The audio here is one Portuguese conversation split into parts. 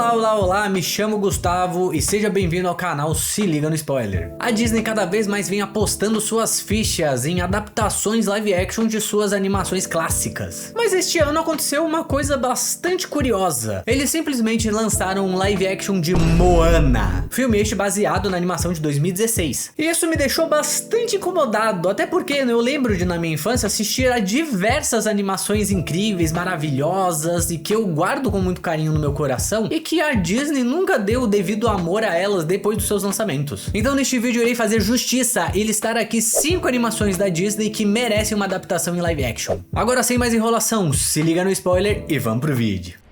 Olá, olá, olá, me chamo Gustavo e seja bem-vindo ao canal Se Liga no Spoiler. A Disney cada vez mais vem apostando suas fichas em adaptações live action de suas animações clássicas. Mas este ano aconteceu uma coisa bastante curiosa. Eles simplesmente lançaram um live action de Moana, filme este baseado na animação de 2016. E isso me deixou bastante incomodado, até porque eu lembro de na minha infância assistir a diversas animações incríveis, maravilhosas e que eu guardo com muito carinho no meu coração e que a Disney nunca deu o devido amor a elas depois dos seus lançamentos. Então neste vídeo eu irei fazer justiça e listar aqui 5 animações da Disney que merecem uma adaptação em live action. Agora sem mais enrolação, se liga no spoiler e vamos pro vídeo.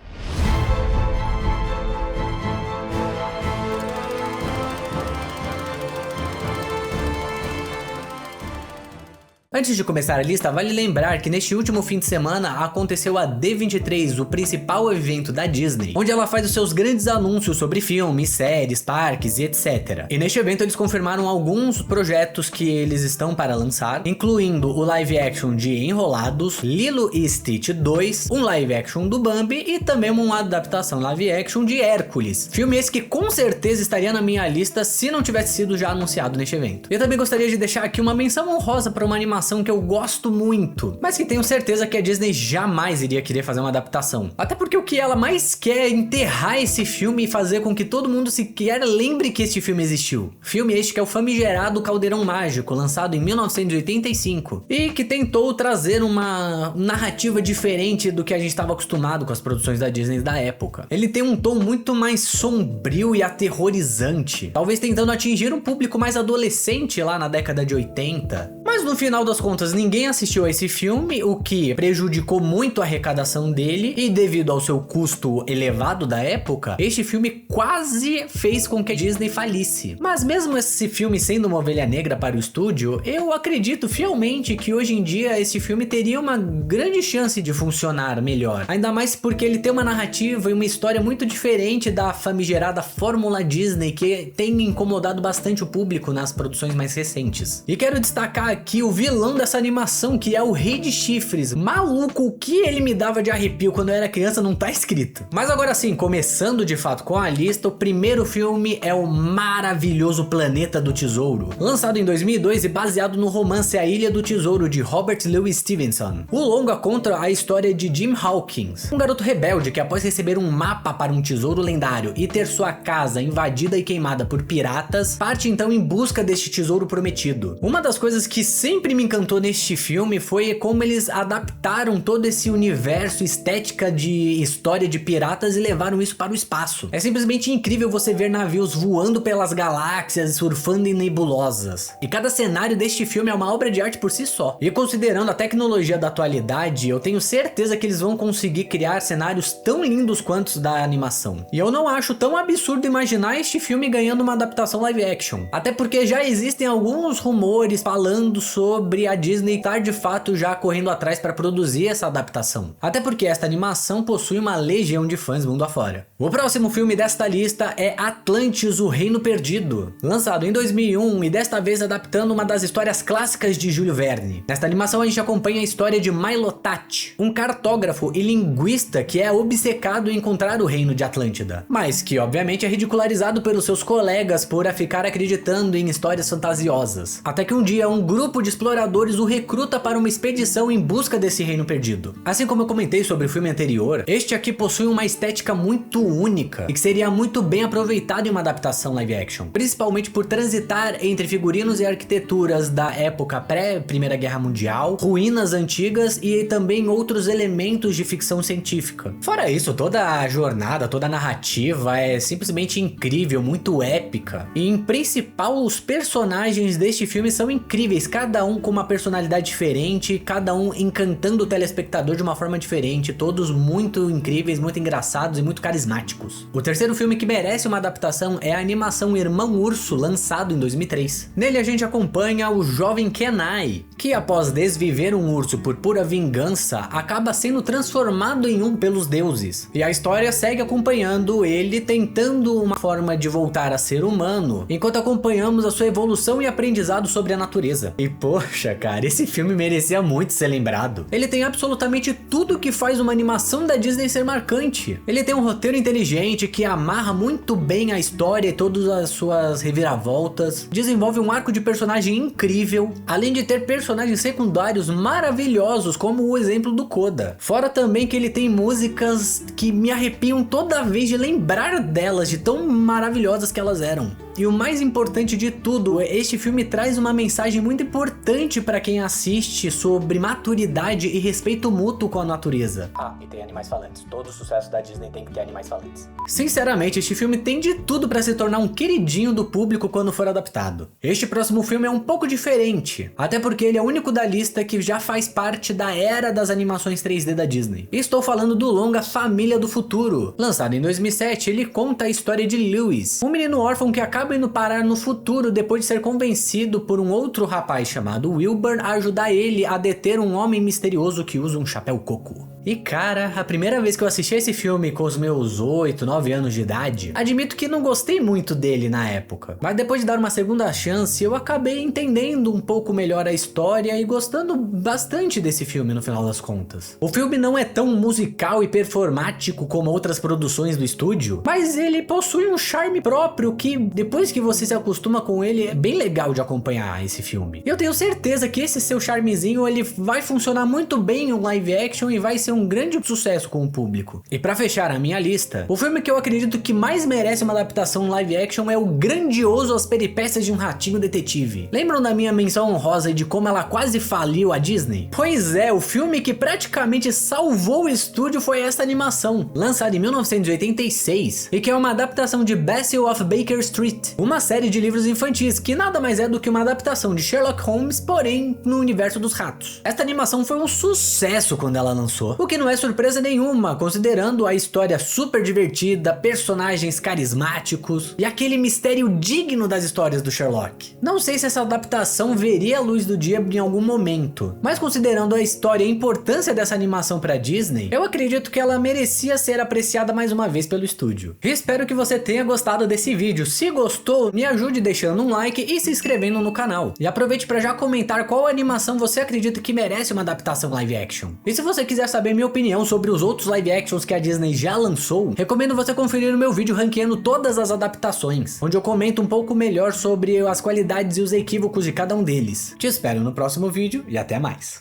Antes de começar a lista, vale lembrar que neste último fim de semana aconteceu a D23, o principal evento da Disney, onde ela faz os seus grandes anúncios sobre filmes, séries, parques e etc. E neste evento eles confirmaram alguns projetos que eles estão para lançar, incluindo o live action de Enrolados, Lilo e Stitch 2, um live action do Bambi e também uma adaptação live action de Hércules. Filme esse que com certeza estaria na minha lista se não tivesse sido já anunciado neste evento. Eu também gostaria de deixar aqui uma menção honrosa para uma animação que eu gosto muito, mas que tenho certeza que a Disney jamais iria querer fazer uma adaptação. Até porque o que ela mais quer é enterrar esse filme e fazer com que todo mundo sequer lembre que este filme existiu. Filme este que é o famigerado Caldeirão Mágico, lançado em 1985, e que tentou trazer uma narrativa diferente do que a gente estava acostumado com as produções da Disney da época. Ele tem um tom muito mais sombrio e aterrorizante, talvez tentando atingir um público mais adolescente lá na década de 80. Mas no final das contas ninguém assistiu a esse filme, o que prejudicou muito a arrecadação dele, e devido ao seu custo elevado da época, este filme quase fez com que a Disney falisse. Mas mesmo esse filme sendo uma ovelha negra para o estúdio, eu acredito fielmente que hoje em dia esse filme teria uma grande chance de funcionar melhor, ainda mais porque ele tem uma narrativa e uma história muito diferente da famigerada fórmula Disney que tem incomodado bastante o público nas produções mais recentes. E quero destacar aqui o vilão dessa animação, que é o Rei de Chifres. Maluco, o que ele me dava de arrepio quando eu era criança não tá escrito. Mas agora sim, começando de fato com a lista, o primeiro filme é o maravilhoso Planeta do Tesouro, lançado em 2002 e baseado no romance A Ilha do Tesouro de Robert Louis Stevenson. O longa conta a história de Jim Hawkins, um garoto rebelde que após receber um mapa para um tesouro lendário e ter sua casa invadida e queimada por piratas, parte então em busca deste tesouro prometido. Uma das coisas que sempre me encantou neste filme foi como eles adaptaram todo esse universo, estética de história de piratas e levaram isso para o espaço. É simplesmente incrível você ver navios voando pelas galáxias, surfando em nebulosas. E cada cenário deste filme é uma obra de arte por si só. E considerando a tecnologia da atualidade, eu tenho certeza que eles vão conseguir criar cenários tão lindos quanto os da animação. E eu não acho tão absurdo imaginar este filme ganhando uma adaptação live action. Até porque já existem alguns rumores falando sobre a Disney estar de fato já correndo atrás para produzir essa adaptação. Até porque esta animação possui uma legião de fãs mundo afora. O próximo filme desta lista é Atlantis, o Reino Perdido, lançado em 2001 e desta vez adaptando uma das histórias clássicas de Júlio Verne. Nesta animação a gente acompanha a história de Milo Tat, um cartógrafo e linguista que é obcecado em encontrar o reino de Atlântida, mas que obviamente é ridicularizado pelos seus colegas por ficar acreditando em histórias fantasiosas. Até que um dia um grupo de exploradores o recruta para uma expedição em busca desse reino perdido. Assim como eu comentei sobre o filme anterior, este aqui possui uma estética muito única e que seria muito bem aproveitado em uma adaptação live action, principalmente por transitar entre figurinos e arquiteturas da época pré-Primeira Guerra Mundial, ruínas antigas e também outros elementos de ficção científica. Fora isso, toda a jornada, toda a narrativa é simplesmente incrível, muito épica. E em principal, os personagens deste filme são incríveis, cada um com uma personalidade diferente, cada um encantando o telespectador de uma forma diferente, todos muito incríveis, muito engraçados e muito carismáticos. O terceiro filme que merece uma adaptação é a animação Irmão Urso, lançado em 2003. Nele a gente acompanha o jovem Kenai, que após desviver um urso por pura vingança, acaba sendo transformado em um pelos deuses. E a história segue acompanhando ele tentando uma forma de voltar a ser humano, enquanto acompanhamos a sua evolução e aprendizado sobre a natureza. E poxa, cara, esse filme merecia muito ser lembrado. Ele tem absolutamente tudo que faz uma animação da Disney ser marcante. Ele tem um roteiro inteligente que amarra muito bem a história e todas as suas reviravoltas, desenvolve um arco de personagem incrível, além de ter personagens secundários maravilhosos, como o exemplo do Koda. Fora também que ele tem músicas que me arrepiam toda vez de lembrar delas, de tão maravilhosas que elas eram. E o mais importante de tudo, este filme traz uma mensagem muito importante para quem assiste sobre maturidade e respeito mútuo com a natureza. Ah, e tem animais falantes. Todo sucesso da Disney tem que ter animais falantes. Sinceramente, este filme tem de tudo para se tornar um queridinho do público quando for adaptado. Este próximo filme é um pouco diferente, até porque ele é o único da lista que já faz parte da era das animações 3D da Disney. Estou falando do longa Família do Futuro. Lançado em 2007, ele conta a história de Lewis, um menino órfão que acaba indo parar no futuro depois de ser convencido por um outro rapaz chamado Wilbur a ajudar ele a deter um homem misterioso que usa um chapéu coco. E cara, a primeira vez que eu assisti esse filme com os meus 8, 9 anos de idade, admito que não gostei muito dele na época. Mas depois de dar uma segunda chance, eu acabei entendendo um pouco melhor a história e gostando bastante desse filme no final das contas. O filme não é tão musical e performático como outras produções do estúdio, mas ele possui um charme próprio que, depois que você se acostuma com ele, é bem legal de acompanhar esse filme. Eu tenho certeza que esse seu charmezinho ele vai funcionar muito bem em um live action e vai ser um grande sucesso com o público. E pra fechar a minha lista, o filme que eu acredito que mais merece uma adaptação live action é o grandioso As Peripécias de um Ratinho Detetive. Lembram da minha menção honrosa e de como ela quase faliu a Disney? Pois é, o filme que praticamente salvou o estúdio foi essa animação, lançada em 1986, e que é uma adaptação de Basil of Baker Street, uma série de livros infantis que nada mais é do que uma adaptação de Sherlock Holmes, porém no universo dos ratos. Esta animação foi um sucesso quando ela lançou, o que não é surpresa nenhuma, considerando a história super divertida, personagens carismáticos e aquele mistério digno das histórias do Sherlock. Não sei se essa adaptação veria a luz do dia em algum momento, mas considerando a história e a importância dessa animação para Disney, eu acredito que ela merecia ser apreciada mais uma vez pelo estúdio. E espero que você tenha gostado desse vídeo. Se gostou, me ajude deixando um like e se inscrevendo no canal. E aproveite para já comentar qual animação você acredita que merece uma adaptação live action. E se você quiser saber minha opinião sobre os outros live actions que a Disney já lançou, recomendo você conferir o meu vídeo ranqueando todas as adaptações, onde eu comento um pouco melhor sobre as qualidades e os equívocos de cada um deles. Te espero no próximo vídeo e até mais.